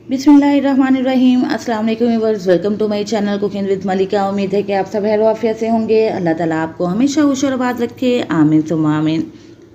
बिस्मिल्लाहिर्रहमानिर्रहीम। अस्सलाम वालेकुम viewers, welcome to my channel cooking with Malika. उम्मीद है कि आप सब खैर आफियत से होंगे। अल्लाह ताला आपको हमेशा खुश और आबाद रखे, आमीन सुम्मा आमीन।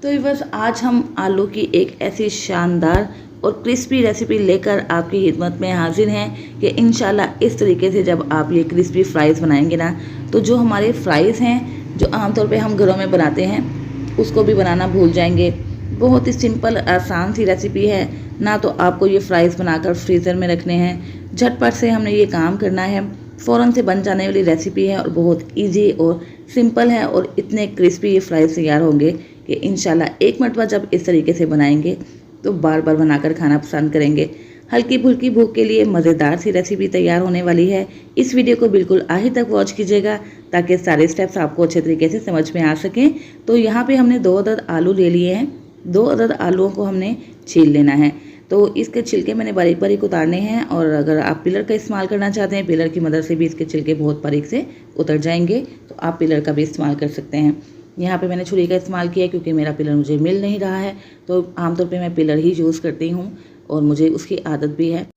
तो व्यूअर्स, आज हम आलू की एक ऐसी शानदार और क्रिस्पी रेसिपी लेकर आपकी खिदमत में हाजिर हैं कि इंशाल्लाह इस तरीके से जब आप ये क्रिस्पी फ्राइज़ बनाएंगे ना, तो जो हमारे फ्राइज़ हैं जो आमतौर पे हम घरों में बनाते हैं उसको भी बनाना भूल जाएंगे। बहुत ही सिंपल आसान सी रेसिपी है ना, तो आपको ये फ्राइज़ बनाकर फ्रीज़र में रखने हैं। झटपट से हमने ये काम करना है, फ़ौरन से बन जाने वाली रेसिपी है और बहुत इजी और सिंपल है और इतने क्रिस्पी ये फ्राइज़ तैयार होंगे कि इंशाल्लाह एक मरतबा जब इस तरीके से बनाएंगे तो बार बार बनाकर खाना पसंद करेंगे। हल्की फुल्की भूख के लिए मज़ेदार सी रेसिपी तैयार होने वाली है। इस वीडियो को बिल्कुल आखिर तक वॉच कीजिएगा ताकि सारे स्टेप्स आपको अच्छे तरीके से समझ में आ सकें। तो यहाँ पे हमने 2 अदद आलू ले लिए हैं। 2 अदद आलूओं को हमने छील लेना है। तो इसके छिलके मैंने बारीक बारीक उतारने हैं और अगर आप पिलर का इस्तेमाल करना चाहते हैं, पिलर की मदद से भी इसके छिलके बहुत बारीक से उतर जाएंगे, तो आप पिलर का भी इस्तेमाल कर सकते हैं। यहाँ पे मैंने छुरी का इस्तेमाल किया क्योंकि मेरा पिलर मुझे मिल नहीं रहा है, तो आमतौर पे मैं पिलर ही यूज़ करती हूँ और मुझे उसकी आदत भी है।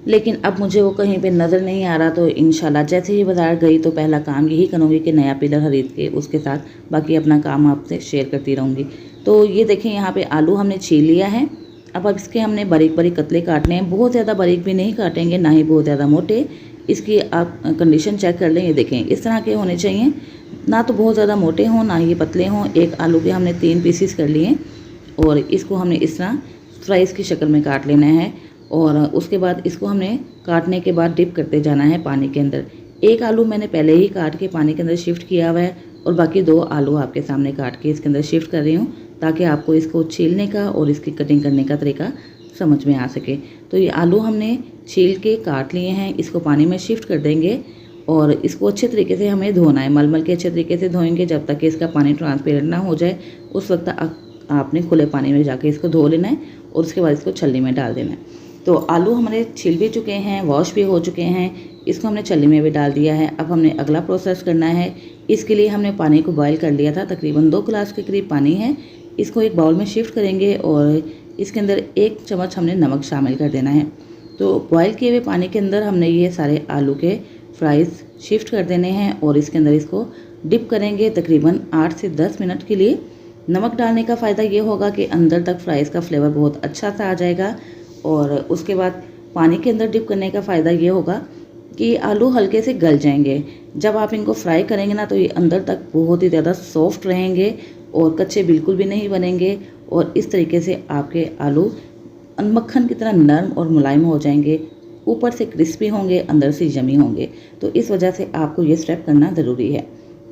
लेकिन अब मुझे वो कहीं पे नज़र नहीं आ रहा, तो इंशाल्लाह जैसे ही बाज़ार गई तो पहला काम यही करूँगी कि नया पिलर खरीद के उसके साथ बाकी अपना काम आपसे शेयर करती रहूँगी। तो ये देखें, यहाँ पे आलू हमने छील लिया है। अब इसके हमने बारीक बारीक कतले काटने हैं। बहुत ज़्यादा बारीक भी नहीं काटेंगे, ना ही बहुत ज़्यादा मोटे। इसकी आप कंडीशन चेक कर लें। ये देखें, इस तरह के होने चाहिए, ना तो बहुत ज़्यादा मोटे हों ना ही पतले हों। एक आलू के हमने 3 पीसीस कर लिए और इसको हमने इस तरह फ्राइज़ की शक्ल में काट लेना है। और उसके बाद इसको हमने काटने के बाद डिप करते जाना है पानी के अंदर। एक आलू मैंने पहले ही काट के पानी के अंदर शिफ्ट किया हुआ है और बाकी 2 आलू आपके सामने काट के इसके अंदर शिफ्ट कर रही हूँ ताकि आपको इसको छीलने का और इसकी कटिंग करने का तरीका समझ में आ सके। तो ये आलू हमने छील के काट लिए हैं, इसको पानी में शिफ्ट कर देंगे और इसको अच्छे तरीके से हमें धोना है। मलमल के अच्छे तरीके से धोएंगे जब तक कि इसका पानी ट्रांसपेरेंट ना हो जाए। उस वक्त आपने खुले पानी में जाके इसको धो लेना है और उसके बाद इसको छलनी में डाल देना है। तो आलू हमारे छिल भी चुके हैं, वॉश भी हो चुके हैं। इसको हमने छलनी में भी डाल दिया है। अब हमने अगला प्रोसेस करना है। इसके लिए हमने पानी को बॉयल कर लिया था, तकरीबन 2 गिलास के करीब पानी है। इसको एक बाउल में शिफ्ट करेंगे और इसके अंदर 1 चम्मच हमने नमक शामिल कर देना है। तो बॉयल किए हुए पानी के अंदर हमने ये सारे आलू के फ्राइज़ शिफ्ट कर देने हैं और इसके अंदर इसको डिप करेंगे तकरीबन 8 से 10 मिनट के लिए। नमक डालने का फ़ायदा ये होगा कि अंदर तक फ्राइज़ का फ्लेवर बहुत अच्छा सा आ जाएगा। और उसके बाद पानी के अंदर डिप करने का फ़ायदा ये होगा कि आलू हल्के से गल जाएंगे। जब आप इनको फ्राई करेंगे ना, तो ये अंदर तक बहुत ही ज़्यादा सॉफ्ट रहेंगे और कच्चे बिल्कुल भी नहीं बनेंगे और इस तरीके से आपके आलू मक्खन की तरह नरम और मुलायम हो जाएंगे। ऊपर से क्रिस्पी होंगे, अंदर से यमी होंगे। तो इस वजह से आपको ये स्टेप करना ज़रूरी है।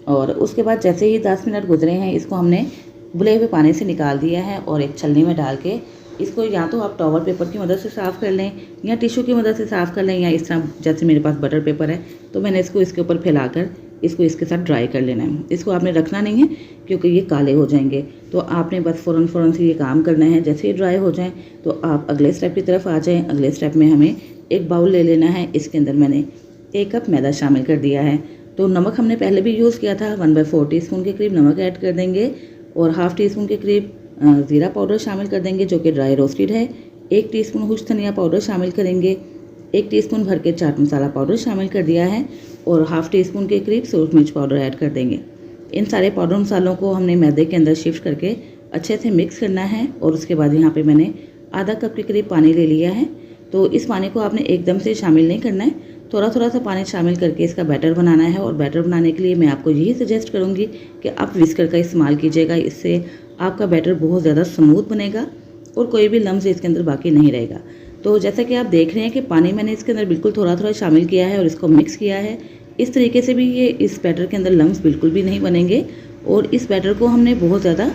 और उसके बाद जैसे ही 10 मिनट गुजरे हैं, इसको हमने उबले हुए पानी से निकाल दिया है और एक छलनी में डाल के इसको या तो आप टॉवल पेपर की मदद से साफ़ कर लें या टिश्यू की मदद से साफ़ कर लें, या इस तरह जैसे मेरे पास बटर पेपर है तो मैंने इसको इसके ऊपर फैलाकर इसको इसके साथ ड्राई कर लेना है। इसको आपने रखना नहीं है क्योंकि ये काले हो जाएंगे। तो आपने बस फ़ौरन से ये काम करना है। जैसे ही ड्राई हो जाएं तो आप अगले स्टेप की तरफ आ जाएं। अगले स्टेप में हमें एक बाउल ले लेना है। इसके अंदर मैंने 1 कप मैदा शामिल कर दिया है। तो नमक हमने पहले भी यूज़ किया था, 1/4 टीस्पून के करीब नमक ऐड कर देंगे और हाफ़ टी स्पून के करीब ज़ीरा पाउडर शामिल कर देंगे जो कि ड्राई रोस्टेड है। 1 टीस्पून खुश्क धनिया पाउडर शामिल करेंगे। 1 टीस्पून भर के चाट मसाला पाउडर शामिल कर दिया है और हाफ़ टी स्पून के करीब सूरज मिर्च पाउडर ऐड कर देंगे। इन सारे पाउडर मसालों को हमने मैदे के अंदर शिफ्ट करके अच्छे से मिक्स करना है और उसके बाद यहाँ पे मैंने आधा कप के करीब पानी ले लिया है। तो इस पानी को आपने एकदम से शामिल नहीं करना है, थोड़ा थोड़ा सा पानी शामिल करके इसका बैटर बनाना है। और बैटर बनाने के लिए मैं आपको यही सजेस्ट करूँगी कि आप विस्कर का इस्तेमाल कीजिएगा। इससे आपका बैटर बहुत ज़्यादा स्मूथ बनेगा और कोई भी लम्स इसके अंदर बाकी नहीं रहेगा। तो जैसा कि आप देख रहे हैं कि पानी मैंने इसके अंदर बिल्कुल थोड़ा थोड़ा शामिल किया है और इसको मिक्स किया है। इस तरीके से भी ये इस बैटर के अंदर लम्स बिल्कुल भी नहीं बनेंगे। और इस बैटर को हमने बहुत ज़्यादा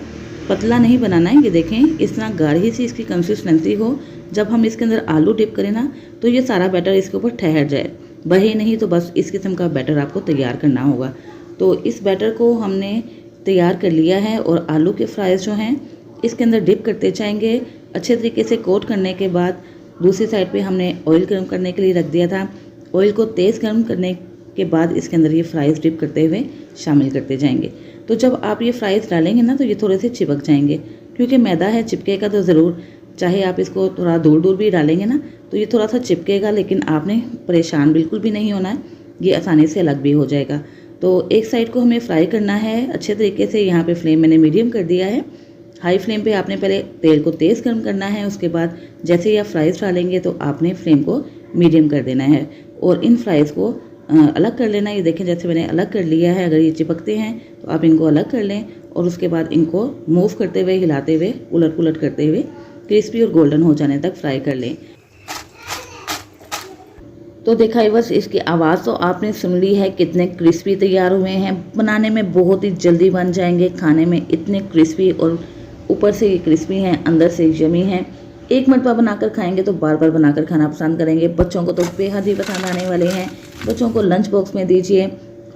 पतला नहीं बनाना है। ये देखें, इस तरह गाढ़ी सी इसकी कंसिस्टेंसी हो। जब हम इसके अंदर आलू डिप करें ना, तो ये सारा बैटर इसके ऊपर ठहर जाए, बहे नहीं। तो बस इस किस्म का बैटर आपको तैयार करना होगा। तो इस बैटर को हमने तैयार कर लिया है और आलू के फ्राइज़ जो हैं इसके अंदर डिप करते जाएंगे। अच्छे तरीके से कोट करने के बाद दूसरी साइड पे हमने ऑयल गर्म करने के लिए रख दिया था। ऑयल को तेज़ गर्म करने के बाद इसके अंदर ये फ्राइज़ डिप करते हुए शामिल करते जाएंगे। तो जब आप ये फ्राइज़ डालेंगे ना, तो ये थोड़े से चिपक जाएंगे क्योंकि मैदा है, चिपकेगा तो ज़रूर। चाहे आप इसको थोड़ा दूर दूर भी डालेंगे ना, तो ये थोड़ा सा चिपकेगा, लेकिन आपने परेशान बिल्कुल भी नहीं होना है, ये आसानी से अलग भी हो जाएगा। तो एक साइड को हमें फ्राई करना है अच्छे तरीके से। यहाँ पे फ्लेम मैंने मीडियम कर दिया है। हाई फ्लेम पे आपने पहले तेल को तेज़ गर्म करना है, उसके बाद जैसे ही आप फ्राइज़ डालेंगे तो आपने फ्लेम को मीडियम कर देना है और इन फ्राइज़ को अलग कर लेना। ये देखें जैसे मैंने अलग कर लिया है। अगर ये चिपकते हैं तो आप इनको अलग कर लें और उसके बाद इनको मूव करते हुए, हिलाते हुए, उलट पुलट करते हुए क्रिस्पी और गोल्डन हो जाने तक फ्राई कर लें। तो देखा बस इसकी आवाज़ तो आपने सुन ली है, कितने क्रिस्पी तैयार हुए हैं। बनाने में बहुत ही जल्दी बन जाएंगे, खाने में इतने क्रिस्पी और ऊपर से ये क्रिस्पी हैं, अंदर से यमी हैं। एक मरतबा बनाकर खाएंगे तो बार बार बनाकर खाना पसंद करेंगे। बच्चों को तो बेहद ही पसंद आने वाले हैं। बच्चों को लंच बॉक्स में दीजिए,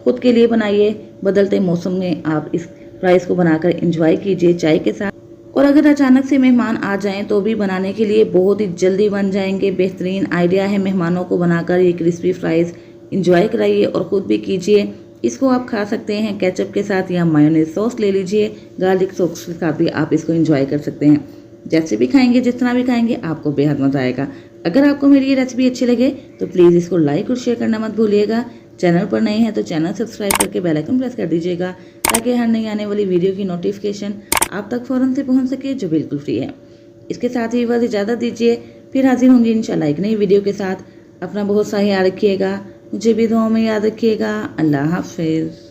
खुद के लिए बनाइए। बदलते मौसम में आप इस फ्राइज़ को बनाकर इंजॉय कीजिए चाय के साथ। और अगर अचानक से मेहमान आ जाएं तो भी बनाने के लिए बहुत ही जल्दी बन जाएंगे। बेहतरीन आइडिया है मेहमानों को बनाकर ये क्रिस्पी फ्राइज़ इंजॉय कराइए और ख़ुद भी कीजिए। इसको आप खा सकते हैं केचप के साथ या मायोनीज सॉस ले लीजिए, गार्लिक सॉस के साथ भी आप इसको इंजॉय कर सकते हैं। जैसे भी खाएंगे, जिस तरह भी खाएंगे, आपको बेहद मज़ा आएगा। अगर आपको मेरी ये रेसिपी अच्छी लगे तो प्लीज़ इसको लाइक और शेयर करना मत भूलिएगा। चैनल पर नए हैं तो चैनल सब्सक्राइब करके बेल आइकन प्रेस कर दीजिएगा, ताकि हर नई आने वाली वीडियो की नोटिफिकेशन आप तक फ़ौरन से पहुंच सके, जो बिल्कुल फ्री है। इसके साथ ही बस इजाज़त दीजिए, फिर हाजिर होंगी इंशाल्लाह एक नई वीडियो के साथ। अपना बहुत सा ख्याल रखिएगा, मुझे भी दुआओं में याद रखिएगा। अल्लाह हाफिज़।